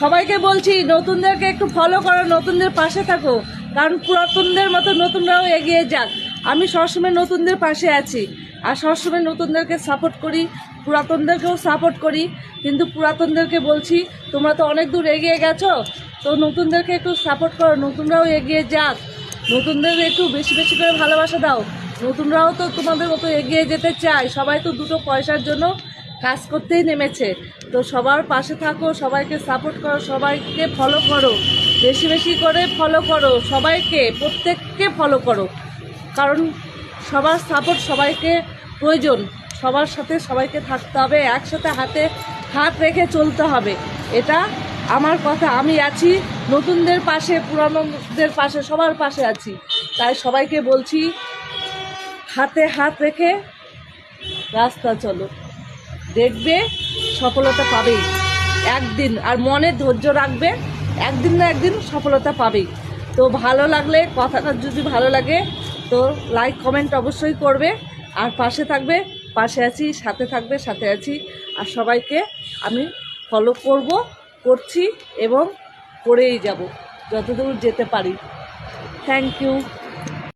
সবাইকে বলছি নতুনদেরকে একটু ফলো করো, নতুনদের পাশে থাকো, কারণ পুরাতনদের মতো নতুনরাও এগিয়ে যাক। আমি সবসময় নতুনদের পাশে আছি আর সবসময় নতুনদেরকে সাপোর্ট করি, পুরাতনদেরকেও সাপোর্ট করি। কিন্তু পুরাতনদেরকে বলছি তোমরা তো অনেক দূর এগিয়ে গেছো, তো নতুনদেরকে একটু সাপোর্ট করো, নতুনরাও এগিয়ে যাক। নতুনদের একটু বেশি বেশি করে ভালোবাসা দাও, নতুনরাও তো তোমাদের মতো এগিয়ে যেতে চায়। সবাই তো দুটো পয়সার জন্য কাজ করতেই নেমেছে, তো সবার পাশে থাকো, সবাইকে সাপোর্ট করো, সবাইকে ফলো করো, বেশি বেশি করে ফলো করো, সবাইকে প্রত্যেককে ফলো করো, কারণ সবার সাপোর্ট সবাইকে প্রয়োজন। সবার সাথে সবাইকে থাকতে হবে, একসাথে হাতে হাত রেখে চলতে হবে। এটা আমার কথা। আমি আছি নতুনদের পাশে, পুরানোদের পাশে, সবার পাশে আছি। তাই সবাইকে বলছি হাতে হাত রেখে রাস্তা চলো, দেখবে সফলতা পাবেই একদিন। আর মনে ধৈর্য রাখবে, একদিন না একদিন সফলতা পাবেই। তো ভালো লাগলে, কথাটা যদি ভালো লাগে তো লাইক কমেন্ট অবশ্যই করবে, আর পাশে থাকবে, পাশে আছি, সাথে থাকবে, সাথে আছি। আর সবাইকে আমি ফলো করছি এবং করেই যাব যতদূর যেতে পারি। Thank you.